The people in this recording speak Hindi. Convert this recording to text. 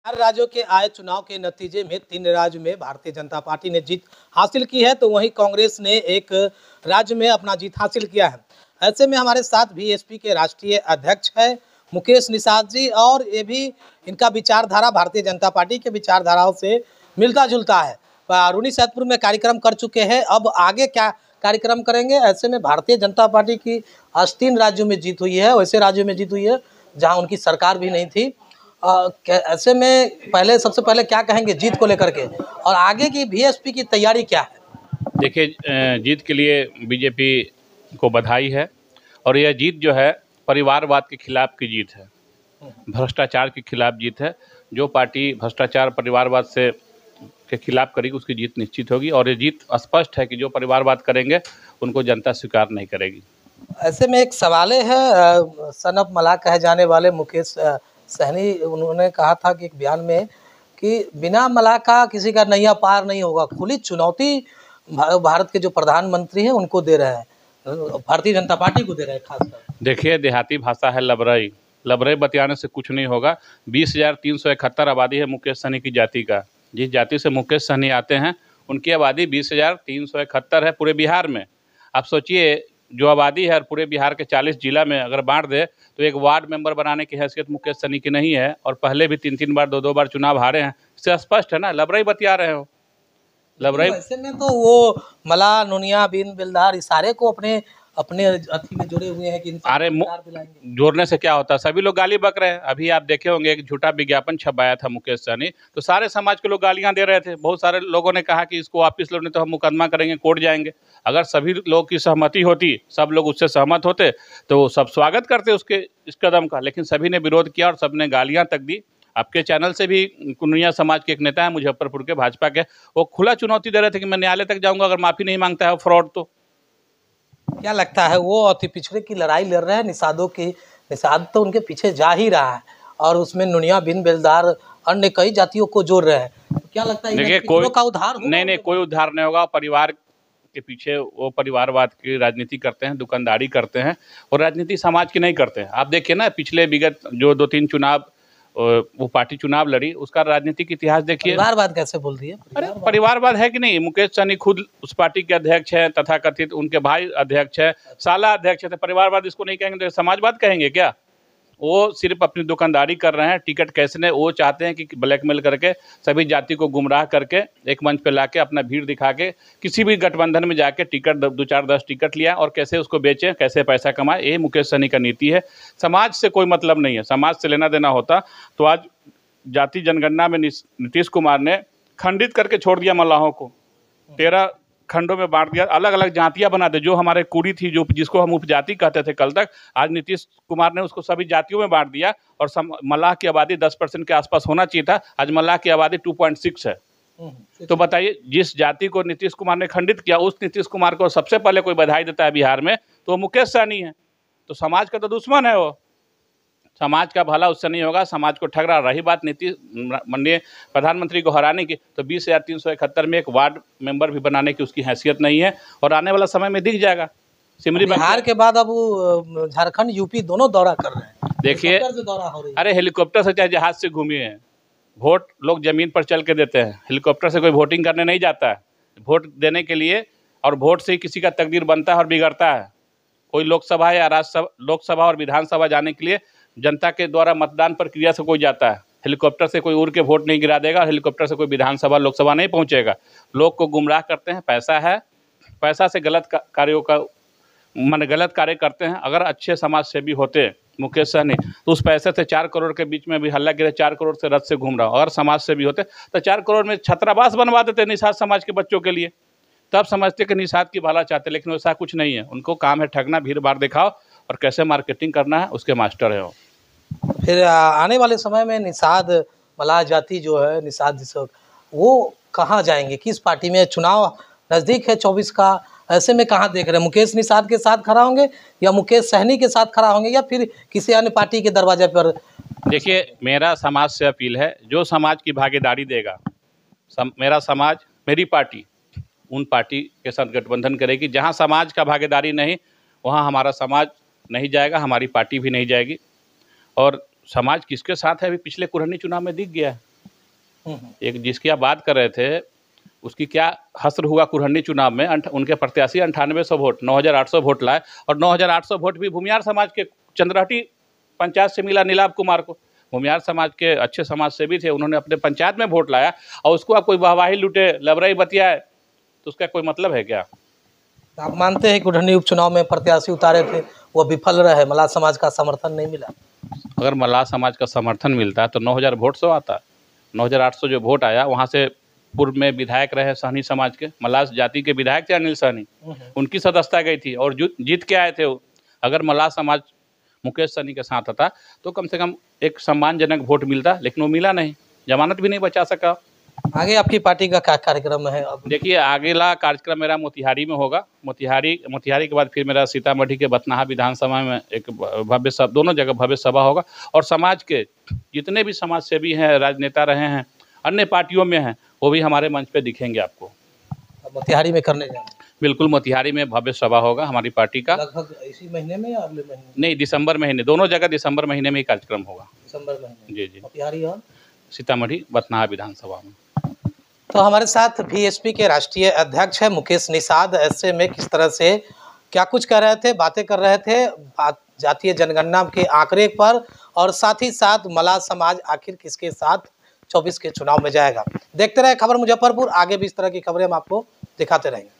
चार राज्यों के आए चुनाव के नतीजे में 3 राज्यों में भारतीय जनता पार्टी ने जीत हासिल की है, तो वहीं कांग्रेस ने एक राज्य में अपना जीत हासिल किया है। ऐसे में हमारे साथ बीएसपी के राष्ट्रीय अध्यक्ष है मुकेश निषाद जी, और ये भी इनका विचारधारा भारतीय जनता पार्टी के विचारधाराओं से मिलता जुलता है। रूनी सैदपुर में कार्यक्रम कर चुके हैं, अब आगे क्या कार्यक्रम करेंगे। ऐसे में भारतीय जनता पार्टी की आज 3 राज्यों में जीत हुई है, वैसे राज्यों में जीत हुई है जहाँ उनकी सरकार भी नहीं थी। ऐसे में सबसे पहले क्या कहेंगे जीत को लेकर के, और आगे की बीएसपी की तैयारी क्या है। देखिए, जीत के लिए बीजेपी को बधाई है, और यह जीत जो है परिवारवाद के खिलाफ की जीत है, भ्रष्टाचार के खिलाफ जीत है। जो पार्टी भ्रष्टाचार परिवारवाद से के खिलाफ करेगी उसकी जीत निश्चित होगी, और ये जीत स्पष्ट है कि जो परिवारवाद करेंगे उनको जनता स्वीकार नहीं करेगी। ऐसे में एक सवाल है, सन ऑफ मलाह कहे जाने वाले मुकेश सहनी, उन्होंने कहा था कि एक बयान में कि बिना मलाह का किसी का नैया पार नहीं होगा। खुली चुनौती भारत के जो प्रधानमंत्री हैं उनको दे रहे हैं, भारतीय जनता पार्टी को दे रहे हैं खासकर। देखिए, देहाती भाषा है लबरई, लबरई बतियाने से कुछ नहीं होगा। 20,371 आबादी है मुकेश सहनी की जाति का। जिस जाति से मुकेश सहनी आते हैं उनकी आबादी 20,371 है पूरे बिहार में। आप सोचिए, जो आबादी है पूरे बिहार के 40 जिला में अगर बांट दे तो एक वार्ड मेंबर बनाने की हैसियत मुकेश सहनी की नहीं है, और पहले भी 3-3 बार 2-2 बार चुनाव हारे हैं। इससे स्पष्ट है ना, लबरई बतिया रहे हो लबरई। ऐसे में तो वो मलाह, नोनिया, बिन बिलदार इशारे को अपने अपने अथी में जुड़े हुए हैं कि अरे जोड़ने से क्या होता है, सभी लोग गाली बक रहे हैं। अभी आप देखे होंगे एक झूठा विज्ञापन छपाया था मुकेश सहनी, तो सारे समाज के लोग गालियां दे रहे थे। बहुत सारे लोगों ने कहा कि इसको वापस लो, नहीं तो हम मुकदमा करेंगे, कोर्ट जाएंगे। अगर सभी लोग की सहमति होती, सब लोग उससे सहमत होते, तो सब स्वागत करते उसके इस कदम का, लेकिन सभी ने विरोध किया और सबने गालियां तक दी। आपके चैनल से भी कुनिया समाज के एक नेता है मुजफ्फरपुर के भाजपा के, वो खुला चुनौती दे रहे थे कि मैं न्यायालय तक जाऊंगा अगर माफी नहीं मांगता है फ्रॉड तो। क्या लगता है वो अति पिछड़े की लड़ाई लड़ रहे हैं निषादों की, निषाद तो उनके पीछे जा ही रहा है, और उसमें नुनिया, बिन बेलदार, अन्य कई जातियों को जोड़ रहे हैं। तो क्या लगता है देखिए, कोई का उद्धार होगा? नहीं, कोई उद्धार नहीं होगा। परिवार के पीछे वो परिवारवाद की राजनीति करते हैं, दुकानदारी करते हैं, और राजनीति समाज की नहीं करते हैं। आप देखिए ना, पिछले विगत जो 2-3 चुनाव वो पार्टी चुनाव लड़ी, उसका राजनीतिक इतिहास देखिए। परिवारवाद कैसे बोल रही है? अरे परिवारवाद है कि नहीं? मुकेश सहनी खुद उस पार्टी के अध्यक्ष हैं, तथा कथित उनके भाई अध्यक्ष है, साला अध्यक्ष है। तो परिवारवाद इसको नहीं कहेंगे तो समाजवाद कहेंगे क्या? वो सिर्फ अपनी दुकानदारी कर रहे हैं, टिकट कैसे वो चाहते हैं कि ब्लैकमेल करके सभी जाति को गुमराह करके एक मंच पे लाके अपना भीड़ दिखा के किसी भी गठबंधन में जाके टिकट 2-4-10 टिकट लिया और कैसे उसको बेचें, कैसे पैसा कमाए। ये मुकेश सहनी का नीति है। समाज से कोई मतलब नहीं है। समाज से लेना देना होता तो आज जाति जनगणना में नीतीश कुमार ने खंडित करके छोड़ दिया मल्लाहों को, 13 खंडों में बांट दिया, अलग अलग जातियां बना दे। जो हमारे कुड़ी थी, जो जिसको हम उपजाति कहते थे कल तक, आज नीतीश कुमार ने उसको सभी जातियों में बांट दिया, और मल्लाह की आबादी 10% के आसपास होना चाहिए था, आज मल्लाह की आबादी 2.6 है। तो बताइए, जिस जाति को नीतीश कुमार ने खंडित किया, उस नीतीश कुमार को सबसे पहले कोई बधाई देता है बिहार में तो मुकेश सहनी है। तो समाज का तो दुश्मन है वो। समाज का भला उससे नहीं होगा, समाज को ठग रहा। रही बात नीतीश माननीय प्रधानमंत्री को हराने की, तो 20,371 में एक वार्ड मेंबर भी बनाने की उसकी हैसियत नहीं है, और आने वाला समय में दिख जाएगा। सिमरी बिहार के बाद अब झारखंड, यूपी दोनों दौरा कर रहे हैं। देखिए, अरे हेलीकॉप्टर से चाहे जहाज से घूमिए हैं, वोट लोग जमीन पर चल के देते हैं। हेलीकॉप्टर से कोई वोटिंग करने नहीं जाता है। वोट देने के लिए, और वोट से ही किसी का तकदीर बनता है और बिगड़ता है। कोई लोकसभा या राज्यसभा, लोकसभा और विधानसभा जाने के लिए जनता के द्वारा मतदान प्रक्रिया से कोई जाता है। हेलीकॉप्टर से कोई उड़ के वोट नहीं गिरा देगा, हेलीकॉप्टर से कोई विधानसभा लोकसभा नहीं पहुंचेगा। लोग को गुमराह करते हैं, पैसा है, पैसा से गलत कार्यों का गलत कार्य करते हैं। अगर अच्छे समाज सेवी होते मुकेश सहनी, तो उस पैसे से 4 करोड़ के बीच में भी हल्ला गिरे, 4 करोड़ से रथ से घूम रहा हो। अगर समाज सेवी होते तो 4 करोड़ में छात्रावास बनवा देते निषाद समाज के बच्चों के लिए, तब समझते कि निषाद की भला चाहते। लेकिन वैसा कुछ नहीं है। उनको काम है ठगना, भीड़ भाड़ दिखाओ, और कैसे मार्केटिंग करना है उसके मास्टर है वो। फिर आने वाले समय में निषाद मलाह जाति जो है, निषाद जिसको, वो कहाँ जाएंगे, किस पार्टी में? चुनाव नज़दीक है 24 का, ऐसे में कहाँ देख रहे हैं? मुकेश निषाद के साथ खड़ा होंगे, या मुकेश सहनी के साथ खड़ा होंगे, या फिर किसी अन्य पार्टी के दरवाजे पर? देखिए, मेरा समाज से अपील है, जो समाज की भागीदारी देगा, मेरा समाज, मेरी पार्टी उन पार्टी के साथ गठबंधन करेगी। जहाँ समाज का भागीदारी नहीं, वहाँ हमारा समाज नहीं जाएगा, हमारी पार्टी भी नहीं जाएगी। और समाज किसके साथ है अभी पिछले कुरहनी चुनाव में दिख गया है। एक जिसकी आप बात कर रहे थे उसकी क्या हस्र हुआ कुरहनी चुनाव में, उनके प्रत्याशी 9800 वोट 9800 वोट लाए और 9800 वोट भी भूमियार समाज के चंद्रहटी पंचायत से मिला नीलाभ कुमार को। भूमियार समाज के अच्छे समाज सेवी थे, उन्होंने अपने पंचायत में वोट लाया और उसको आप कोई वाहवाही लूटे, लबराई बतियाए तो उसका कोई मतलब है क्या? आप मानते हैं कुरहनी उपचुनाव में प्रत्याशी उतारे थे वो विफल रहे, मल्लाह समाज का समर्थन नहीं मिला? अगर मल्लाह समाज का समर्थन मिलता तो 9000 वोट से आता। 9800 जो वोट आया वहाँ से पूर्व में विधायक रहे सहनी समाज के, मल्लाह जाति के विधायक थे अनिल सहनी, उनकी सदस्यता गई थी और जीत के आए थे वो। अगर मल्लाह समाज मुकेश सहनी के साथ आता तो कम से कम एक सम्मानजनक वोट मिलता, लेकिन वो मिला नहीं, जमानत भी नहीं बचा सका। आगे आपकी पार्टी का क्या कार्यक्रम है? अब देखिए अगला कार्यक्रम मेरा मोतिहारी में होगा। मोतिहारी के बाद फिर मेरा सीतामढ़ी के बथनाहा विधानसभा में एक भव्य सभा, दोनों जगह भव्य सभा होगा और समाज के जितने भी समाज सेवी हैं, राजनेता रहे हैं, अन्य पार्टियों में हैं, वो भी हमारे मंच पे दिखेंगे आपको। मोतिहारी में करने जाए? बिल्कुल, मोतिहारी में भव्य सभा होगा हमारी पार्टी का। लगभग इसी महीने में या अगले महीने? नहीं, दिसंबर महीने, दोनों जगह दिसंबर महीने में ही कार्यक्रम होगा। दिसंबर महीने? जी जी, मोतिहारी और सीतामढ़ी बथनाहा विधानसभा में। तो हमारे साथ बीएसपी के राष्ट्रीय अध्यक्ष है मुकेश निषाद, ऐसे में किस तरह से क्या कुछ कर रहे थे, बातें कर रहे थे जातीय जनगणना के आंकड़े पर और साथ ही साथ मल्लाह समाज आखिर किसके साथ 24 के चुनाव में जाएगा। देखते रहे खबर मुजफ्फरपुर, आगे भी इस तरह की खबरें हम आपको दिखाते रहेंगे।